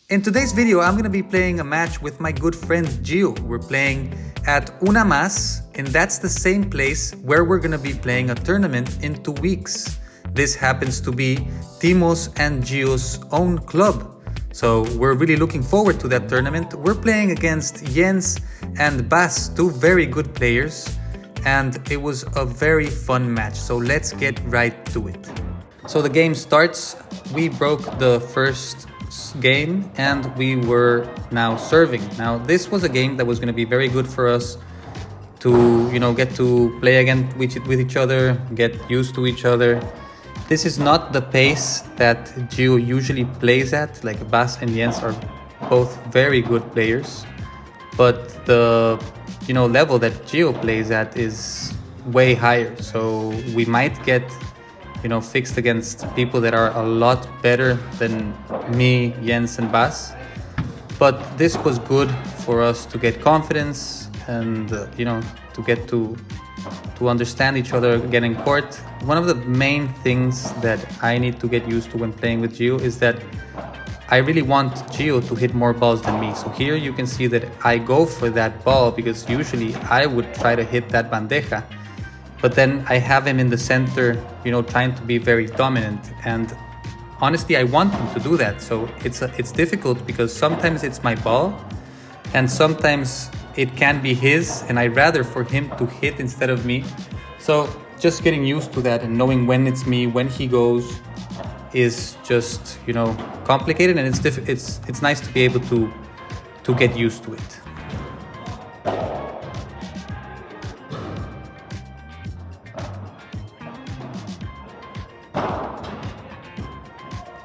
In today's video, I'm going to be playing a match with my good friend Gio. We're playing at Una Mas, and that's the same place where we're going to be playing a tournament in 2 weeks. This happens to be Timo's and Gio's own club. So we're really looking forward to that tournament. We're playing against Jens and Bas, two very good players, and it was a very fun match. So let's get right to it. So the game starts. We broke the first game and we were now serving. Now this was a game that was going to be very good for us to, get to play again with each other, get used to each other. This is not the pace that Gio usually plays at. Like Bas and Jens are both very good players, but the level that Gio plays at is way higher. So we might get fixed against people that are a lot better than me, Jens and Bas. But this was good for us to get confidence and to get to understand each other again in court. One of the main things that I need to get used to when playing with Gio is that I really want Gio to hit more balls than me. So here you can see that I go for that ball because usually I would try to hit that bandeja. But then I have him in the center, trying to be very dominant. And honestly, I want him to do that. So it's difficult because sometimes it's my ball and sometimes it can be his, and I'd rather for him to hit instead of me. So just getting used to that and knowing when it's me, when he goes, is just complicated, and it's nice to be able to get used to it.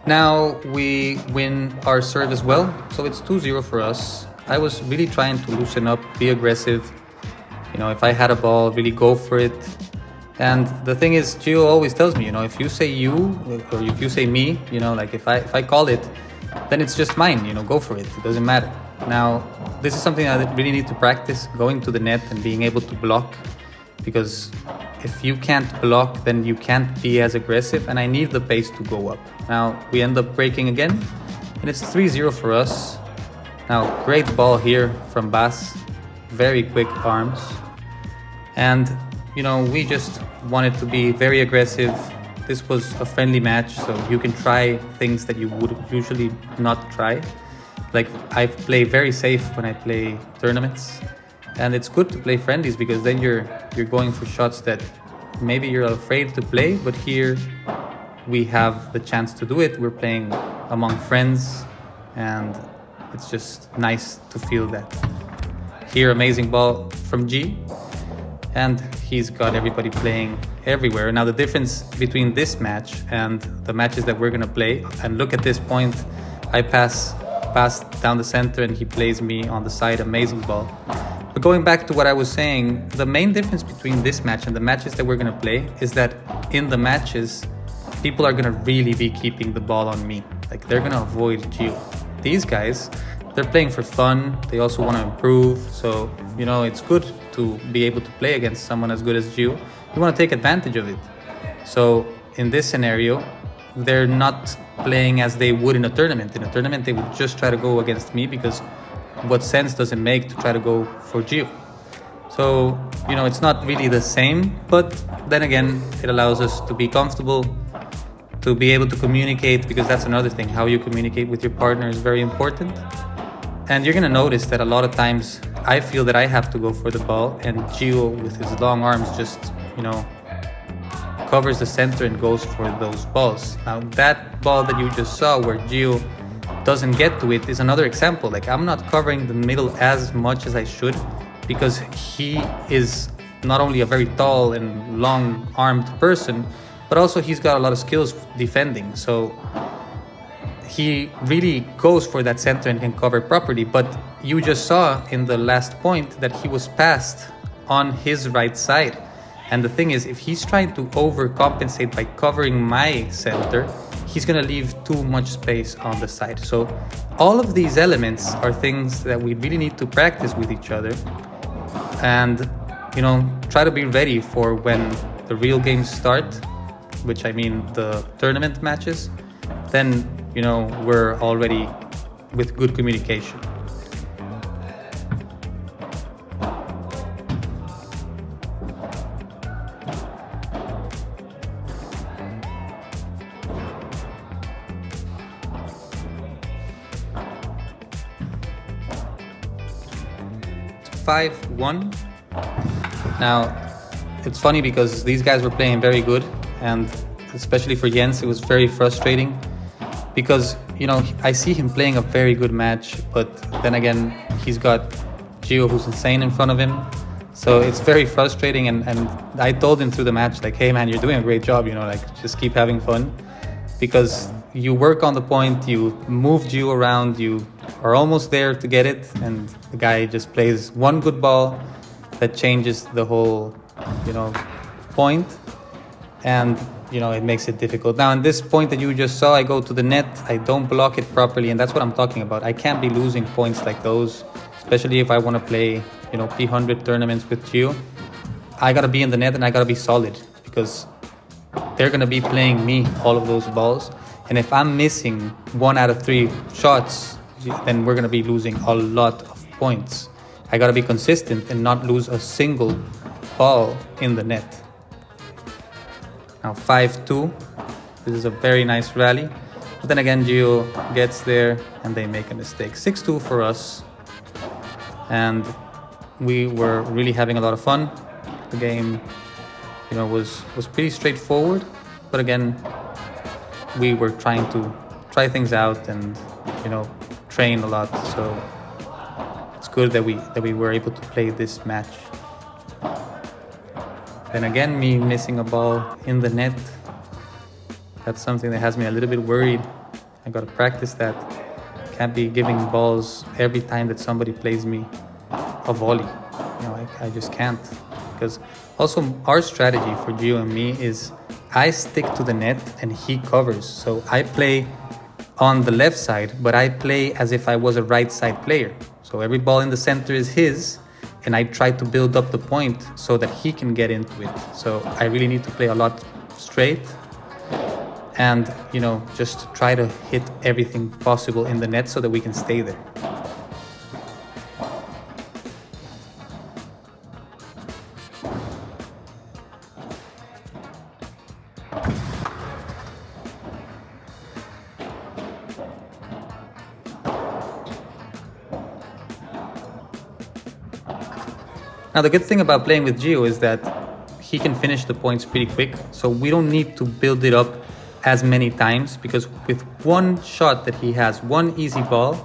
Now we win our serve as well, so it's 2-0 for us. I was really trying to loosen up, be aggressive. If I had a ball, really go for it. And the thing is, Gio always tells me, if you say you or if you say me, like if I call it, then it's just mine. Go for it. It doesn't matter. Now this is something I really need to practice, going to the net and being able to block, because if you can't block, then you can't be as aggressive, and I need the pace to go up. Now we end up breaking again, and it's 3-0 for us. Now great ball here from Bas, very quick arms, and we just wanted to be very aggressive. This was a friendly match, so you can try things that you would usually not try. Like I play very safe when I play tournaments. And it's good to play friendlies because then you're going for shots that maybe you're afraid to play, but here we have the chance to do it. We're playing among friends, and it's just nice to feel that. Here, amazing ball from G, and he's got everybody playing everywhere. Now the difference between this match and the matches that we're gonna play, and look at this point, I pass down the center and he plays me on the side, amazing ball. But going back to what I was saying, the main difference between this match and the matches that we're going to play is that in the matches, people are going to really be keeping the ball on me. Like they're going to avoid Gio. These guys, they're playing for fun. They also want to improve. So, it's good to be able to play against someone as good as Gio. You want to take advantage of it. So in this scenario, they're not playing as they would in a tournament. In a tournament, they would just try to go against me because what sense does it make to try to go for Gio? So, it's not really the same, but then again, it allows us to be comfortable, to be able to communicate, because that's another thing. How you communicate with your partner is very important. And you're going to notice that a lot of times I feel that I have to go for the ball, and Gio with his long arms just, covers the center and goes for those balls. Now that ball that you just saw where Gio doesn't get to it is another example. Like I'm not covering the middle as much as I should because he is not only a very tall and long-armed person, but also he's got a lot of skills defending. So he really goes for that center and can cover properly. But you just saw in the last point that he was passed on his right side. And the thing is, if he's trying to overcompensate by covering my center, he's going to leave too much space on the side. So all of these elements are things that we really need to practice with each other and, try to be ready for when the real games start, which I mean the tournament matches. Then, we're already with good communication. It's 5-1. Now, it's funny because these guys were playing very good, and especially for Jens, it was very frustrating because, you know, I see him playing a very good match, but then again, he's got Gio, who's insane, in front of him. So it's very frustrating, and I told him through the match, like, hey man, you're doing a great job, you know, like, just keep having fun, because you work on the point, you move Gio around, you are almost there to get it, and the guy just plays one good ball that changes the whole, you know, point, and, you know, it makes it difficult. Now, in this point that you just saw, I go to the net, I don't block it properly, and that's what I'm talking about. I can't be losing points like those, especially if I want to play, you know, P100 tournaments with Gio. I gotta be in the net and I gotta be solid, because they're gonna be playing me all of those balls, and if I'm missing 1 out of 3 shots, then we're gonna be losing a lot of points. I gotta be consistent and not lose a single ball in the net. Now 5-2. This is a very nice rally. But then again, Gio gets there and they make a mistake. 6-2 for us. And we were really having a lot of fun. The game, you know, was pretty straightforward. But again, we were trying to try things out and, you know, train a lot. So it's good that we were able to play this match. Then again, me missing a ball in the net, that's something that has me a little bit worried. I gotta practice that. Can't be giving balls every time that somebody plays me a volley. You know, I just can't. Because also our strategy for Gio and me is I stick to the net and he covers. So I play on the left side, but I play as if I was a right side player. So every ball in the center is his, and I try to build up the point so that he can get into it. So I really need to play a lot straight and, you know, just try to hit everything possible in the net so that we can stay there. Now, the good thing about playing with Gio is that he can finish the points pretty quick, so we don't need to build it up as many times, because with one shot that he has, one easy ball,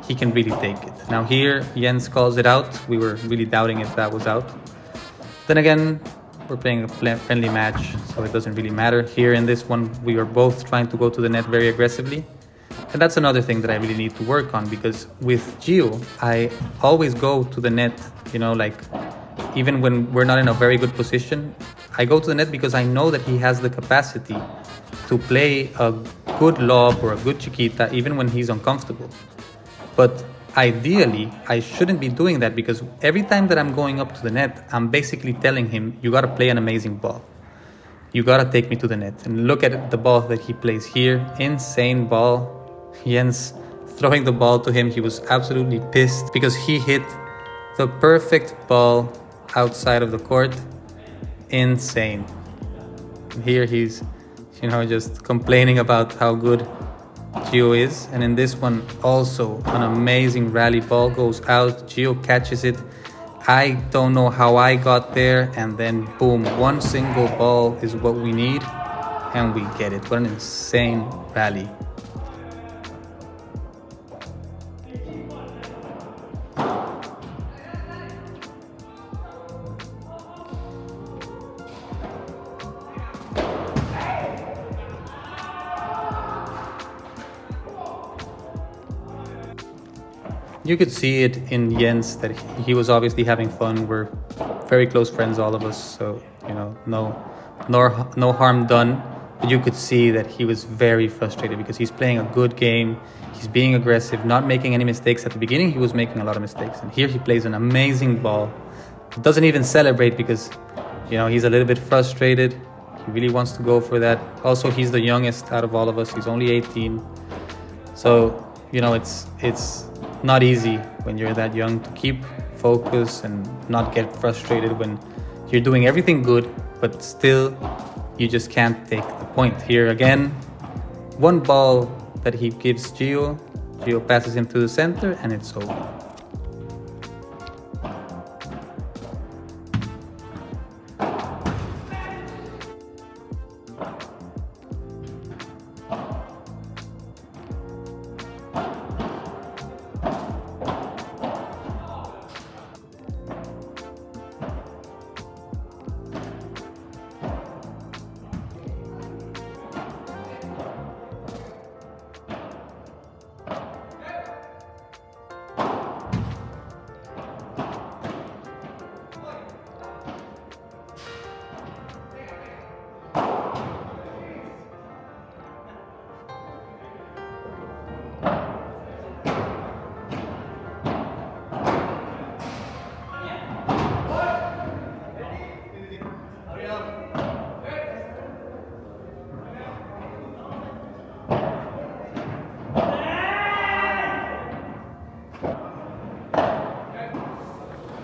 he can really take it. Now here, Jens calls it out. We were really doubting if that was out. Then again, we're playing a friendly match, so it doesn't really matter. Here in this one, we are both trying to go to the net very aggressively. And that's another thing that I really need to work on, because with Gio, I always go to the net, you know, like even when we're not in a very good position, I go to the net because I know that he has the capacity to play a good lob or a good chiquita even when he's uncomfortable. But ideally, I shouldn't be doing that, because every time that I'm going up to the net, I'm basically telling him, you gotta play an amazing ball. You gotta take me to the net. And look at the ball that he plays here. Insane ball. Jens throwing the ball to him, he was absolutely pissed because he hit the perfect ball outside of the court. Insane. And here he's, you know, just complaining about how good Gio is. And in this one also, an amazing rally ball goes out. Gio catches it. I don't know how I got there, and then boom, one single ball is what we need, and we get it. What an insane rally. You could see it in Jens that he was obviously having fun. We're very close friends, all of us, so, you know, no harm done. But you could see that he was very frustrated because he's playing a good game. He's being aggressive, not making any mistakes. At the beginning, he was making a lot of mistakes, and here he plays an amazing ball. He doesn't even celebrate because, you know, he's a little bit frustrated. He really wants to go for that. Also, he's the youngest out of all of us. He's only 18. So you know, it's not easy when you're that young to keep focus and not get frustrated when you're doing everything good, but still you just can't take the point. Here again, one ball that he gives Gio passes him to the center and it's over.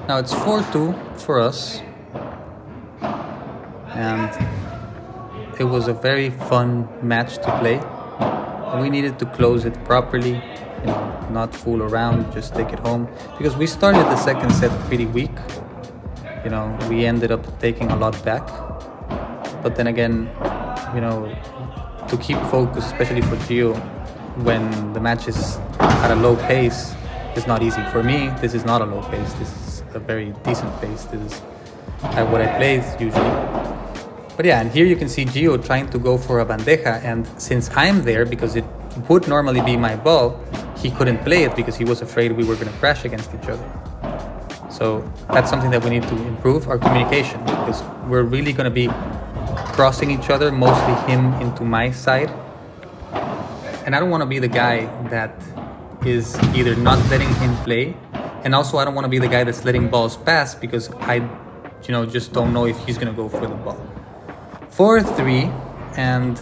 Now it's 4-2 for us, and it was a very fun match to play. We needed to close it properly, you know, not fool around, just take it home. Because we started the second set pretty weak. You know, we ended up taking a lot back. But then again, you know, to keep focus, especially for Gio, when the match is at a low pace, is not easy. For me, this is not a low pace. This is a very decent pace. This is what I play usually. But yeah, and here you can see Gio trying to go for a bandeja, and since I'm there, because it would normally be my ball, he couldn't play it because he was afraid we were going to crash against each other. So that's something that we need to improve, our communication, because we're really going to be crossing each other, mostly him into my side. And I don't want to be the guy that is either not letting him play, and also I don't want to be the guy that's letting balls pass because I, you know, just don't know if he's going to go for the ball. 4-3, and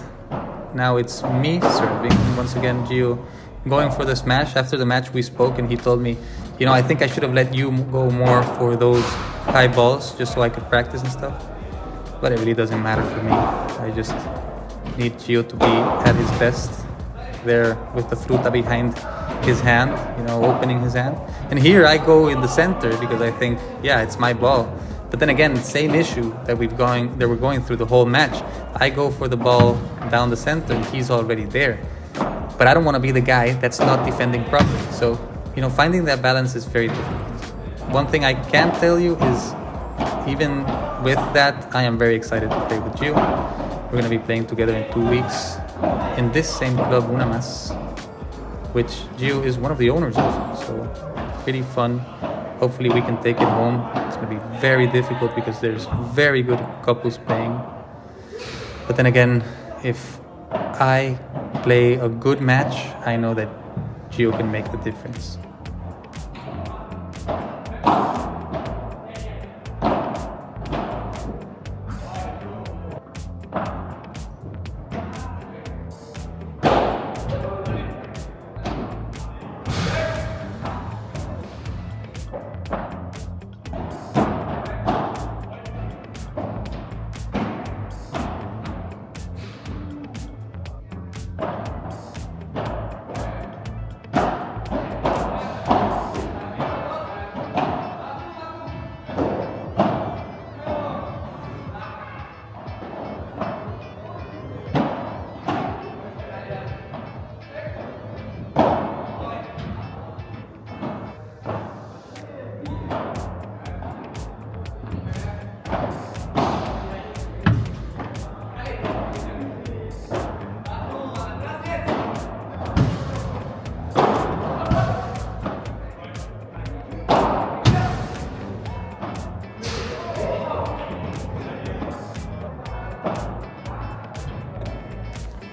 now it's me serving. And once again, Gio going for the smash. After the match we spoke and he told me, you know, I think I should have let you go more for those high balls just so I could practice and stuff. But it really doesn't matter for me. I just need Gio to be at his best there with the fruta behind his hand, you know, opening his hand. And here I go in the center because I think, yeah, it's my ball. But then again, same issue that we're going through the whole match. I go for the ball down the center and he's already there. But I don't want to be the guy that's not defending properly. So, you know, finding that balance is very difficult. One thing I can tell you is, even with that, I am very excited to play with Gio. We're going to be playing together in 2 weeks in this same club, Una Más, which Gio is one of the owners of. So pretty fun. Hopefully we can take it home. It's going to be very difficult because there's very good couples playing. But then again, if I play a good match, I know that Gio can make the difference.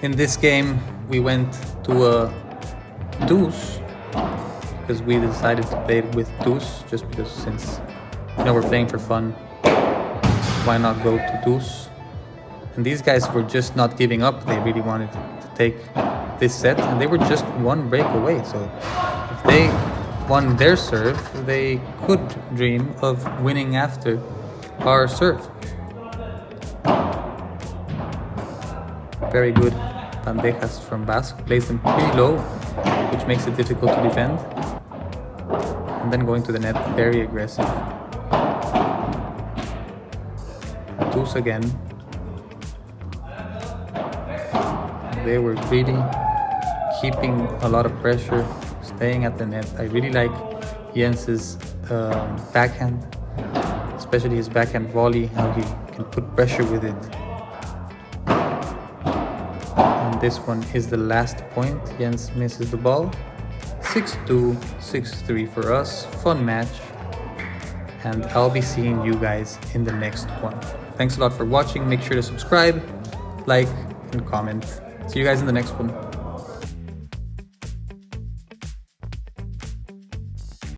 In this game, we went to a deuce because we decided to play it with deuce, just because since, you know, we're playing for fun, why not go to deuce? And these guys were just not giving up. They really wanted to take this set, and they were just one break away. So if they won their serve, they could dream of winning after our serve. Very good bandejas from Basque. Plays them pretty low, which makes it difficult to defend. And then going to the net, very aggressive. Deuce again. They were really keeping a lot of pressure, staying at the net. I really like Jens's backhand, especially his backhand volley, how he can put pressure with it. And this one is the last point. Jens misses the ball. 6-2, 6-3 for us. Fun match. And I'll be seeing you guys in the next one. Thanks a lot for watching. Make sure to subscribe, like, and comment. See you guys in the next one.